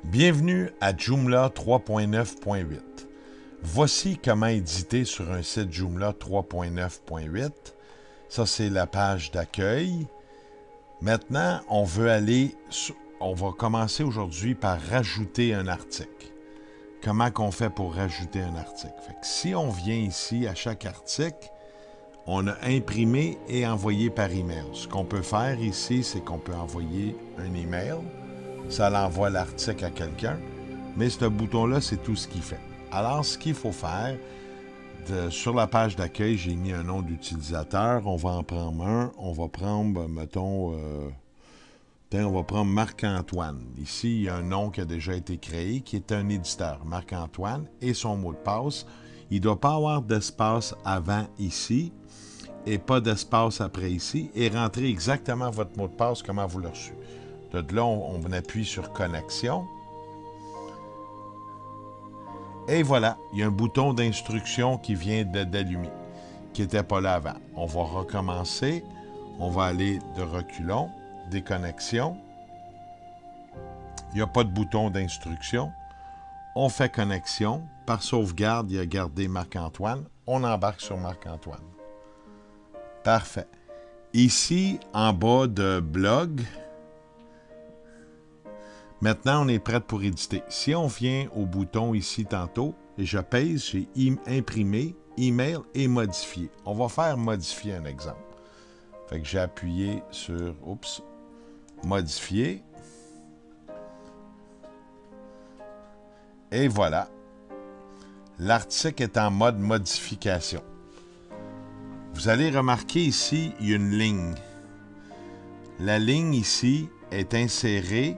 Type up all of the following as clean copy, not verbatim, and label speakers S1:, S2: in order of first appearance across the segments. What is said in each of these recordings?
S1: Bienvenue à Joomla 3.9.8. Voici comment éditer sur un site Joomla 3.9.8. Ça, c'est la page d'accueil. Maintenant, on va commencer aujourd'hui par rajouter un article. Comment qu'on fait pour rajouter un article? Fait que si on vient ici à chaque article, on a imprimé et envoyé par email. Ce qu'on peut faire ici, c'est qu'on peut envoyer un email. Ça l'envoie l'article à quelqu'un. Mais ce bouton-là, c'est tout ce qu'il fait. Alors, ce qu'il faut faire, sur la page d'accueil, j'ai mis un nom d'utilisateur. On va en prendre un. On va prendre, mettons, on va prendre Marc-Antoine. Ici, il y a un nom qui a déjà été créé, qui est un éditeur, Marc-Antoine, et son mot de passe. Il ne doit pas avoir d'espace avant ici et pas d'espace après ici, et rentrer exactement votre mot de passe, comment vous l'avez reçu. De là, on appuie sur « Connexion ». Et voilà, il y a un bouton d'instruction qui vient d'allumer, qui n'était pas là avant. On va recommencer. On va aller de reculons, déconnexion. Il n'y a pas de bouton d'instruction. On fait connexion. Par sauvegarde, il a gardé Marc-Antoine. On embarque sur Marc-Antoine. Parfait. Ici, en bas de blog, maintenant, on est prêt pour éditer. Si on vient au bouton ici tantôt, et je pèse, j'ai imprimé, email et modifier. On va faire modifier un exemple. Fait que j'ai appuyé sur, modifier. Et voilà. L'article est en mode modification. Vous allez remarquer ici, il y a une ligne. La ligne ici est insérée.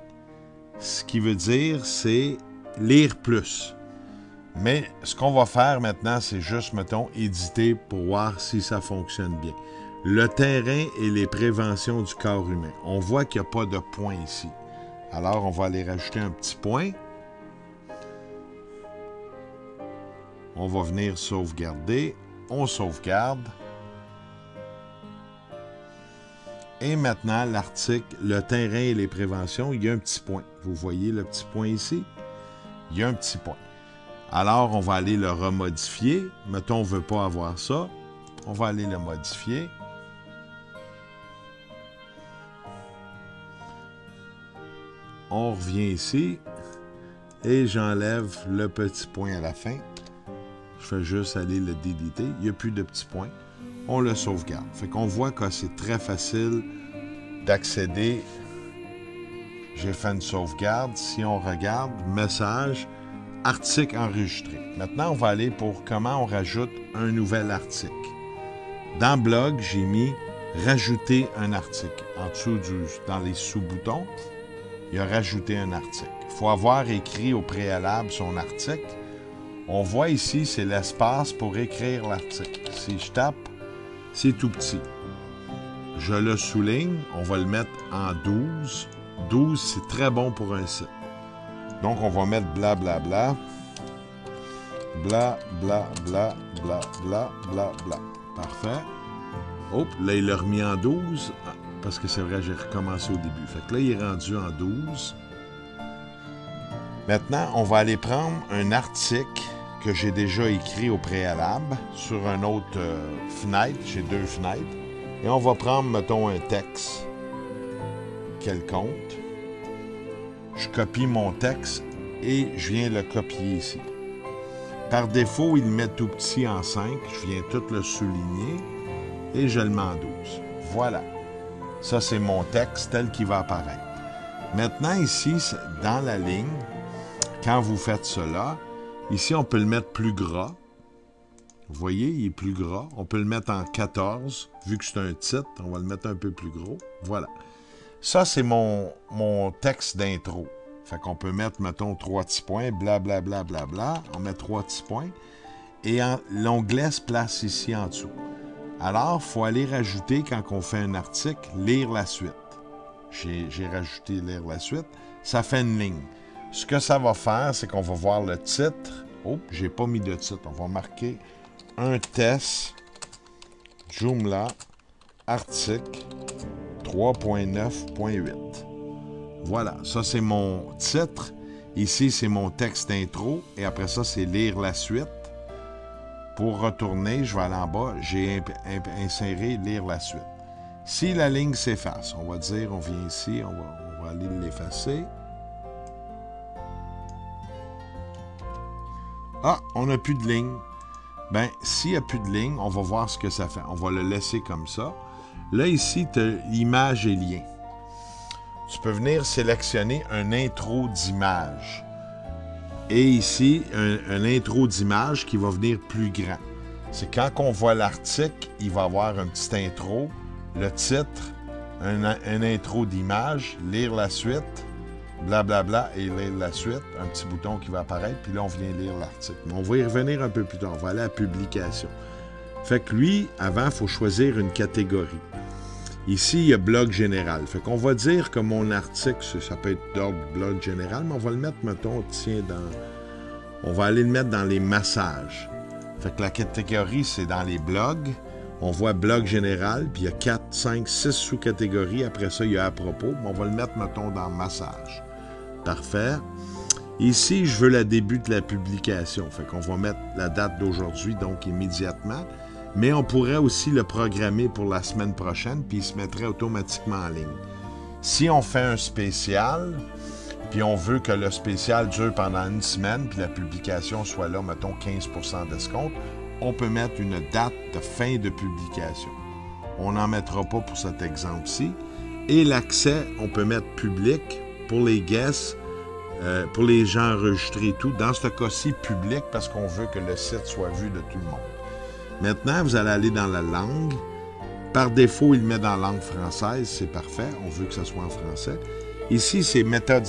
S1: Ce qui veut dire, c'est lire plus. Mais ce qu'on va faire maintenant, c'est juste, mettons, éditer pour voir si ça fonctionne bien. Le terrain et les préventions du corps humain. On voit qu'il n'y a pas de point ici. Alors, on va aller rajouter un petit point. On va venir sauvegarder. On sauvegarde. Et maintenant, l'article, le terrain et les préventions, il y a un petit point. Vous voyez le petit point ici? Il y a un petit point. Alors, on va aller le remodifier. Mettons, on ne veut pas avoir ça. On va aller le modifier. On revient ici. Et j'enlève le petit point à la fin. Je fais juste aller le déliter. Il n'y a plus de petit point. On le sauvegarde. Fait qu'on voit que c'est très facile d'accéder. J'ai fait une sauvegarde. Si on regarde, message, article enregistré. Maintenant, on va aller pour comment on rajoute un nouvel article. Dans blog, j'ai mis rajouter un article. En dessous, dans les sous-boutons, il y a rajouter un article. Il faut avoir écrit au préalable son article. On voit ici, c'est l'espace pour écrire l'article. Si je tape, c'est tout petit. Je le souligne. On va le mettre en 12. 12, c'est très bon pour un site. Donc, on va mettre blablabla. Bla, bla, bla, bla, bla, bla, bla. Parfait. Hop, là, il l'a remis en 12. Parce que c'est vrai, j'ai recommencé au début. Fait que là, il est rendu en 12. Maintenant, on va aller prendre un article que j'ai déjà écrit au préalable sur une autre fenêtre. J'ai deux fenêtres. Et on va prendre, mettons, un texte quelconque. Je copie mon texte et je viens le copier ici. Par défaut, il le met tout petit en 5. Je viens tout le souligner et je le mets en 12. Voilà. Ça, c'est mon texte tel qu'il va apparaître. Maintenant, ici, dans la ligne, quand vous faites cela, ici, on peut le mettre plus gras. Vous voyez, il est plus gras. On peut le mettre en 14. Vu que c'est un titre, on va le mettre un peu plus gros. Voilà. Ça, c'est mon texte d'intro. Fait qu'on peut mettre, mettons, 3 petits points, blablabla, bla, bla, bla. On met 3 petits points. Et l'onglet se place ici en dessous. Alors, il faut aller rajouter, quand on fait un article, lire la suite. J'ai rajouté lire la suite. Ça fait une ligne. Ce que ça va faire, c'est qu'on va voir le titre. Oh, j'ai pas mis de titre. On va marquer un test Joomla article 3.9.8. Voilà, ça c'est mon titre. Ici, c'est mon texte intro. Et après ça, c'est lire la suite. Pour retourner, je vais aller en bas. J'ai inséré lire la suite. Si la ligne s'efface, on va dire, on vient ici, on va aller l'effacer. Ah, on n'a plus de ligne. Bien, s'il n'y a plus de ligne, on va voir ce que ça fait. On va le laisser comme ça. Là, ici, tu as image et lien. Tu peux venir sélectionner un intro d'image. Et ici, un intro d'image qui va venir plus grand. C'est quand on voit l'article, il va avoir un petit intro, le titre, un intro d'image, lire la suite, blablabla, et lire la suite, un petit bouton qui va apparaître, puis là, on vient lire l'article. Mais on va y revenir un peu plus tard. On va aller à la publication. Fait que lui, avant, il faut choisir une catégorie. Ici, il y a blog général. Fait qu'on va dire que mon article, ça peut être blog général, mais on va le mettre, mettons, on va aller le mettre dans les massages. Fait que la catégorie, c'est dans les blogs. On voit blog général, puis il y a 4, 5, 6 sous-catégories. Après ça, il y a à propos. Mais on va le mettre, mettons, dans massage. Parfait. Ici, je veux le début de la publication. Fait qu'on va mettre la date d'aujourd'hui, donc immédiatement. Mais on pourrait aussi le programmer pour la semaine prochaine, puis il se mettrait automatiquement en ligne. Si on fait un spécial, puis on veut que le spécial dure pendant une semaine, puis la publication soit là, mettons 15% d'escompte, on peut mettre une date de fin de publication. On n'en mettra pas pour cet exemple-ci. Et l'accès, on peut mettre public pour les guests, pour les gens enregistrés et tout. Dans ce cas-ci, public, parce qu'on veut que le site soit vu de tout le monde. Maintenant, vous allez aller dans la langue. Par défaut, il met dans la langue française, c'est parfait. On veut que ça soit en français. Ici, c'est méthode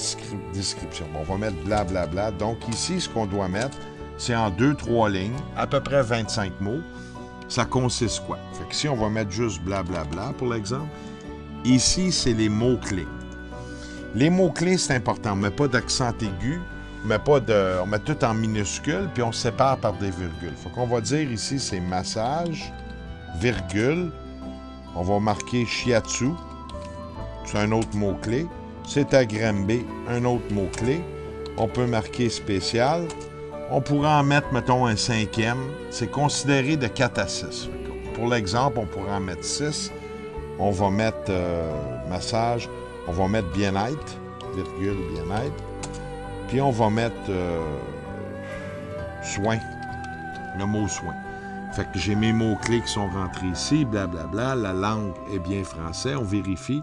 S1: description. On va mettre blablabla. Donc ici, ce qu'on doit mettre, c'est en 2-3 lignes, à peu près 25 mots. Ça consiste quoi? Fait que ici, on va mettre juste blablabla, pour l'exemple. Ici, c'est les mots-clés. Les mots-clés, c'est important. On ne met pas d'accent aigu. On met tout en minuscule, puis on sépare par des virgules. Faut qu'on va dire ici, c'est massage, virgule. On va marquer shiatsu, c'est un autre mot-clé. C'est agrembé, un autre mot-clé. On peut marquer spécial. On pourrait en mettre, mettons, un 5e. C'est considéré de 4 à 6. Pour l'exemple, on pourrait en mettre 6. On va mettre massage. On va mettre bien-être, virgule, bien-être. Puis on va mettre soin, le mot soin. Fait que j'ai mes mots-clés qui sont rentrés ici, blablabla. La langue est bien français, on vérifie.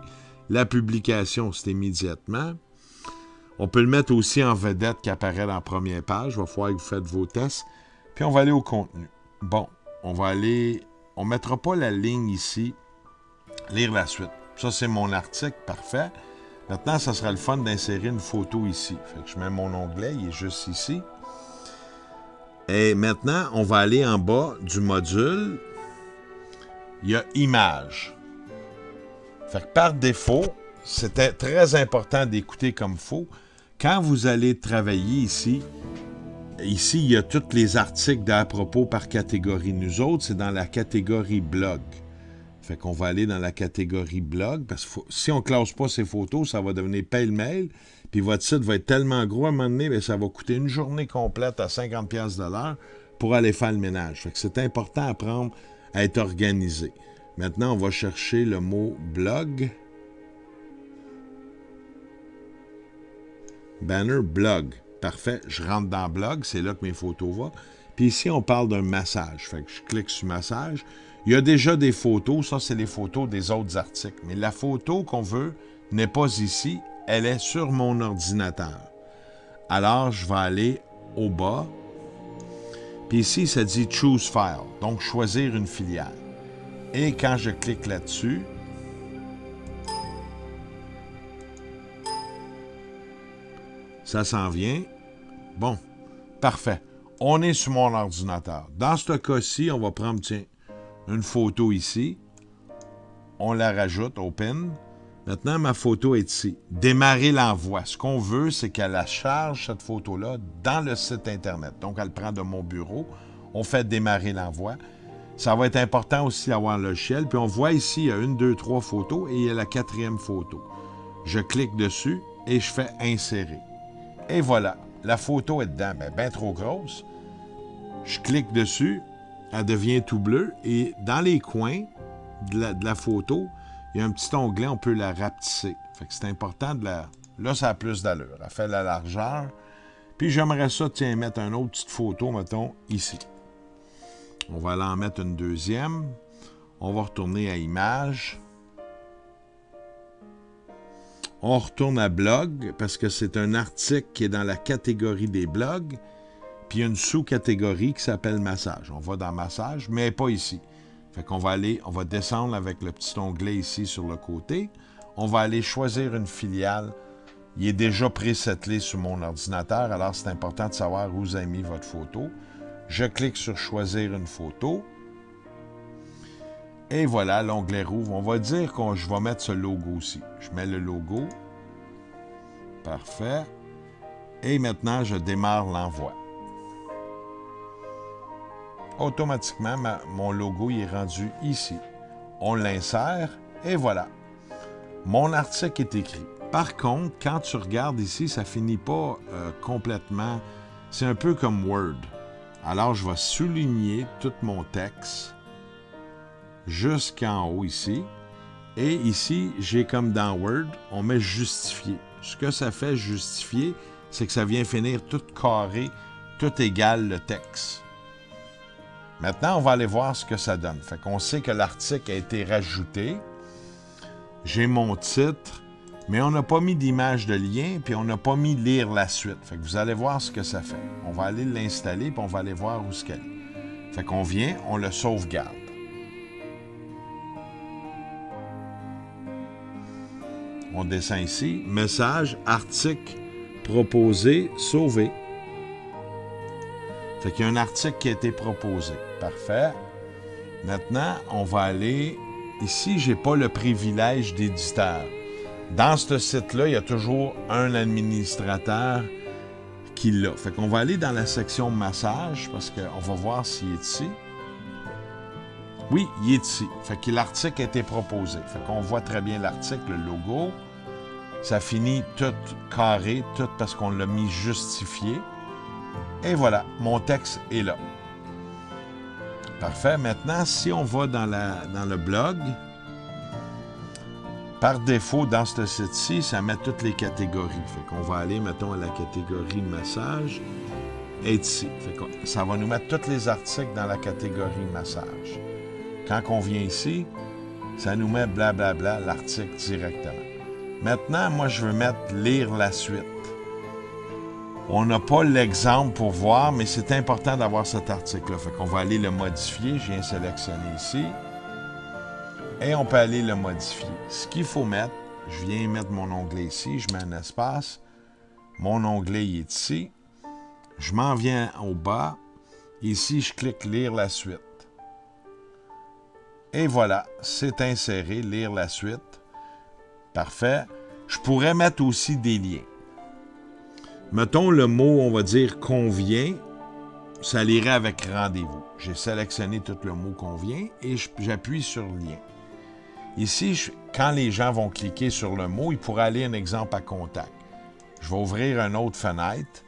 S1: La publication, c'est immédiatement. On peut le mettre aussi en vedette qui apparaît dans la première page. Il va falloir que vous faites vos tests. Puis on va aller au contenu. Bon, on ne mettra pas la ligne ici. Lire la suite. Ça, c'est mon article, parfait. Maintenant, ça sera le fun d'insérer une photo ici. Fait que je mets mon onglet, il est juste ici. Et maintenant, on va aller en bas du module. Il y a Images. Fait que par défaut, c'était très important d'écouter comme il faut. Quand vous allez travailler ici, il y a tous les articles d'à propos par catégorie. Nous autres, c'est dans la catégorie blog. Fait qu'on va aller dans la catégorie blog, parce que si on ne classe pas ces photos, ça va devenir pêle-mêle, puis votre site va être tellement gros à un moment donné, bien, ça va coûter une journée complète à 50$ de l'heure pour aller faire le ménage. Fait que c'est important à apprendre à être organisé. Maintenant, on va chercher le mot blog. Banner blog. Parfait, je rentre dans blog, c'est là que mes photos vont. Puis ici, on parle d'un massage. Fait que je clique sur massage. Il y a déjà des photos, ça c'est les photos des autres articles. Mais la photo qu'on veut n'est pas ici, elle est sur mon ordinateur. Alors, je vais aller au bas. Puis ici, ça dit « Choose File », donc choisir une filiale. Et quand je clique là-dessus, ça s'en vient. Bon, parfait. On est sur mon ordinateur. Dans ce cas-ci, on va prendre, tiens, une photo ici. On la rajoute, open. Maintenant, ma photo est ici. Démarrer l'envoi. Ce qu'on veut, c'est qu'elle la charge, cette photo-là, dans le site Internet. Donc, elle prend de mon bureau. On fait démarrer l'envoi. Ça va être important aussi d'avoir le logiciel. Puis, on voit ici, il y a 1, 2, 3 photos et il y a la 4e photo. Je clique dessus et je fais insérer. Et voilà, la photo est dedans, bien trop grosse. Je clique dessus, elle devient tout bleue. Et dans les coins de la photo, il y a un petit onglet, on peut la rapetisser. Fait que c'est important de la... Là, ça a plus d'allure. Elle fait la largeur. Puis j'aimerais ça, tiens, mettre une autre petite photo, mettons, ici. On va aller en mettre une deuxième. On va retourner à Images. On retourne à Blog, parce que c'est un article qui est dans la catégorie des blogs. Puis il y a une sous-catégorie qui s'appelle Massage. On va dans Massage, mais pas ici. Fait qu'on va aller, on va descendre avec le petit onglet ici sur le côté. On va aller choisir une filiale. Il est déjà présettelé sur mon ordinateur, alors c'est important de savoir où vous avez mis votre photo. Je clique sur Choisir une photo. Et voilà, l'onglet rouvre. On va dire que je vais mettre ce logo aussi. Je mets le logo. Parfait. Et maintenant, je démarre l'envoi. Automatiquement, mon logo il est rendu ici. On l'insère et voilà. Mon article est écrit. Par contre, quand tu regardes ici, ça finit pas complètement. C'est un peu comme Word. Alors, je vais souligner tout mon texte jusqu'en haut ici. Et ici, j'ai comme dans Word, on met justifier. Ce que ça fait justifier, c'est que ça vient finir tout carré, tout égal le texte. Maintenant, on va aller voir ce que ça donne. Fait qu'on sait que l'article a été rajouté. J'ai mon titre, mais on n'a pas mis d'image de lien, puis on n'a pas mis lire la suite. Fait que vous allez voir ce que ça fait. On va aller l'installer, puis on va aller voir où ce qu'elle est. Fait qu'on vient, on le sauvegarde. On descend ici. Message, article, proposé, sauvé. Fait qu'il y a un article qui a été proposé. Parfait. Maintenant, on va aller... Ici, je n'ai pas le privilège d'éditeur. Dans ce site-là, il y a toujours un administrateur qui l'a. Fait qu'on va aller dans la section massage parce qu'on va voir s'il est ici. Oui, il est ici. Fait que l'article a été proposé. Fait qu'on voit très bien l'article, le logo. Ça finit tout carré, tout parce qu'on l'a mis justifié. Et voilà, mon texte est là. Parfait. Maintenant, si on va dans le blog, par défaut, dans ce site-ci, ça met toutes les catégories. Fait qu'on va aller, mettons, à la catégorie massage et ici. Fait que ça va nous mettre tous les articles dans la catégorie massage. Quand on vient ici, ça nous met blablabla l'article directement. Maintenant, moi, je veux mettre lire la suite. On n'a pas l'exemple pour voir, mais c'est important d'avoir cet article-là. Fait qu'on va aller le modifier. Je viens sélectionner ici. Et on peut aller le modifier. Ce qu'il faut mettre, je viens mettre mon onglet ici. Je mets un espace. Mon onglet il est ici. Je m'en viens au bas. Ici, je clique lire la suite. Et voilà, c'est inséré, lire la suite. Parfait. Je pourrais mettre aussi des liens. Mettons le mot, on va dire convient, ça lirait avec rendez-vous. J'ai sélectionné tout le mot convient et j'appuie sur lien. Ici, quand les gens vont cliquer sur le mot, ils pourraient aller un exemple à contact. Je vais ouvrir une autre fenêtre.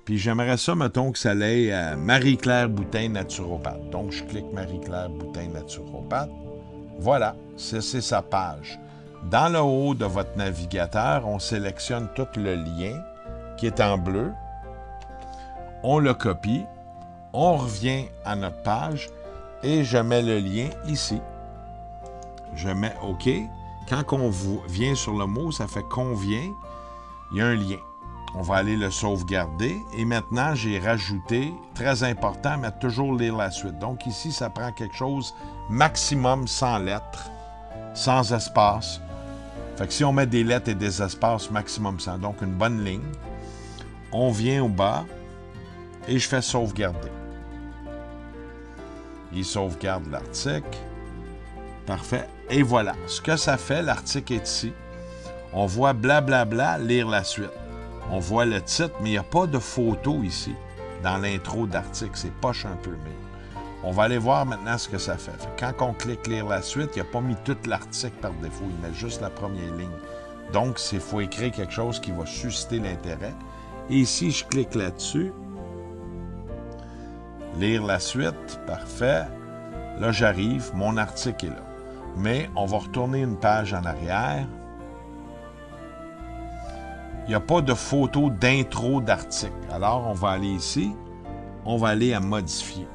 S1: Puis j'aimerais ça, mettons, que ça aille à Marie-Claire Boutin, naturopathe. Donc, je clique Marie-Claire Boutin, naturopathe. Voilà, c'est sa page. Dans le haut de votre navigateur, on sélectionne tout le lien qui est en bleu. On le copie. On revient à notre page et je mets le lien ici. Je mets OK. Quand on vient sur le mot, ça fait convient. Il y a un lien. On va aller le sauvegarder. Et maintenant, j'ai rajouté, très important, mettre toujours lire la suite. Donc ici, ça prend quelque chose maximum 100 lettres, sans espace. Fait que si on met des lettres et des espaces, maximum 100. Donc une bonne ligne. On vient au bas et je fais sauvegarder. Il sauvegarde l'article. Parfait. Et voilà. Ce que ça fait, l'article est ici. On voit blablabla, lire la suite. On voit le titre, mais il n'y a pas de photo ici, dans l'intro d'article. C'est poche un peu, mais on va aller voir maintenant ce que ça fait. Quand on clique lire la suite, il n'a pas mis tout l'article par défaut. Il met juste la première ligne. Donc, il faut écrire quelque chose qui va susciter l'intérêt. Et ici, je clique là-dessus. Lire la suite, parfait. Là, j'arrive, mon article est là. Mais on va retourner une page en arrière. Il n'y a pas de photo d'intro d'article. Alors, on va aller ici. On va aller à modifier.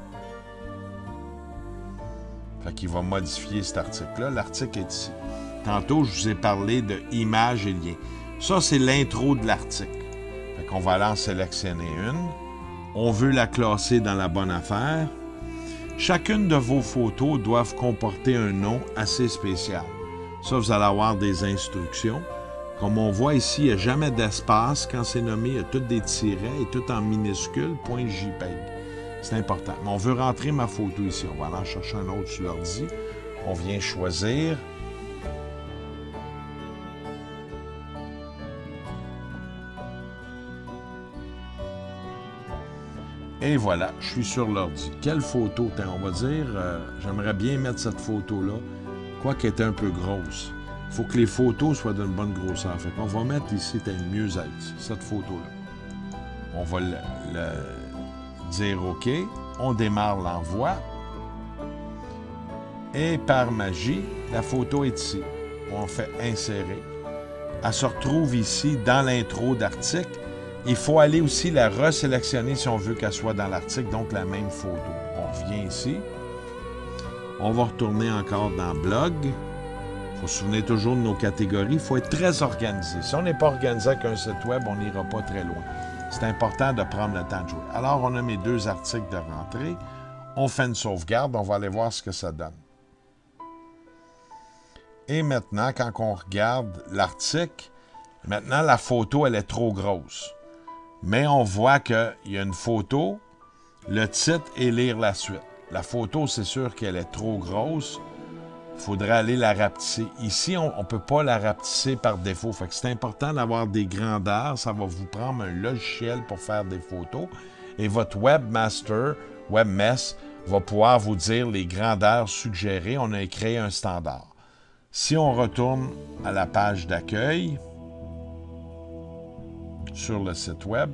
S1: Fait qu'il va modifier cet article-là. L'article est ici. Tantôt, je vous ai parlé de images et liens. Ça, c'est l'intro de l'article. Fait qu'on va aller en sélectionner une. On veut la classer dans la bonne affaire. Chacune de vos photos doivent comporter un nom assez spécial. Ça, vous allez avoir des instructions. Comme on voit ici, il n'y a jamais d'espace. Quand c'est nommé, il y a tous des tirets et tout en minuscules, .jpeg. C'est important. Mais on veut rentrer ma photo ici. On va aller en chercher un autre sur l'ordi. On vient choisir. Et voilà, je suis sur l'ordi. Quelle photo? On va dire, j'aimerais bien mettre cette photo-là, quoiqu'elle est un peu grosse. Il faut que les photos soient d'une bonne grosseur. Fait qu'on va mettre ici, mieux être, cette photo-là. On va le dire OK. On démarre l'envoi. Et par magie, la photo est ici. On fait insérer. Elle se retrouve ici dans l'intro d'article. Il faut aller aussi la resélectionner si on veut qu'elle soit dans l'article, donc la même photo. On revient ici. On va retourner encore dans Blog. Il faut se souvenir toujours de nos catégories. Il faut être très organisé. Si on n'est pas organisé avec un site web, on n'ira pas très loin. C'est important de prendre le temps de jouer. Alors, on a mes deux articles de rentrée. On fait une sauvegarde. On va aller voir ce que ça donne. Et maintenant, quand on regarde l'article, maintenant, la photo, elle est trop grosse. Mais on voit qu'il y a une photo, le titre et lire la suite. La photo, c'est sûr qu'elle est trop grosse. Il faudrait aller la rapetisser. Ici, on ne peut pas la rapetisser par défaut. Fait que c'est important d'avoir des grandeurs. Ça va vous prendre un logiciel pour faire des photos. Et votre webmaster, webmess, va pouvoir vous dire les grandeurs suggérées. On a créé un standard. Si on retourne à la page d'accueil sur le site web,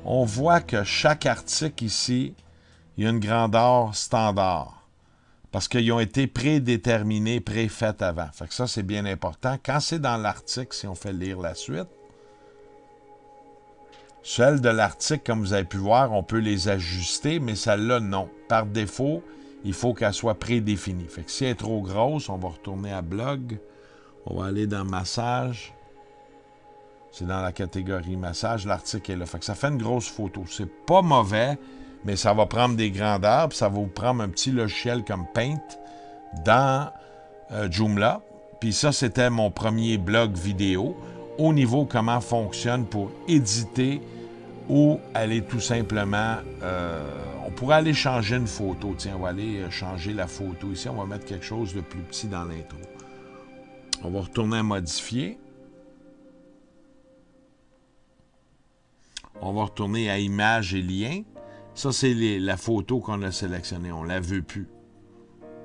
S1: on voit que chaque article ici, il y a une grandeur standard. Parce qu'ils ont été prédéterminés, préfaits avant. Fait que ça, c'est bien important. Quand c'est dans l'article, si on fait lire la suite, celle de l'article, comme vous avez pu voir, on peut les ajuster, mais celle-là, non. Par défaut, il faut qu'elle soit prédéfinie. Fait que si elle est trop grosse, on va retourner à Blog. On va aller dans Massage. C'est dans la catégorie Massage. L'article est là. Fait que ça fait une grosse photo. C'est pas mauvais, mais ça va prendre des grandeurs, puis ça va vous prendre un petit logiciel comme Paint dans Joomla. Puis ça, c'était mon premier blog vidéo au niveau comment fonctionne pour éditer ou aller tout simplement... on pourrait aller changer une photo. Tiens, on va aller changer la photo ici. On va mettre quelque chose de plus petit dans l'intro. On va retourner à modifier. On va retourner à images et liens. Ça, c'est la photo qu'on a sélectionnée. On ne la veut plus.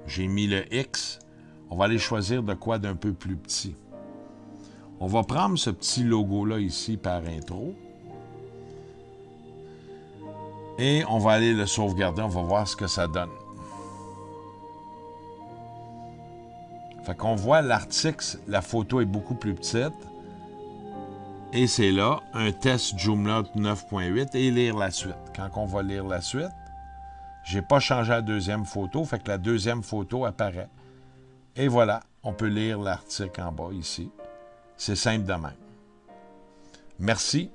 S1: J'ai mis le X. On va aller choisir de quoi d'un peu plus petit. On va prendre ce petit logo-là ici par intro. Et on va aller le sauvegarder. On va voir ce que ça donne. Fait qu'on voit l'article, la photo est beaucoup plus petite. Et c'est là, un test Joomla 9.8 et lire la suite. Quand on va lire la suite, je n'ai pas changé la deuxième photo, fait que la deuxième photo apparaît. Et voilà, on peut lire l'article en bas ici. C'est simple de même. Merci.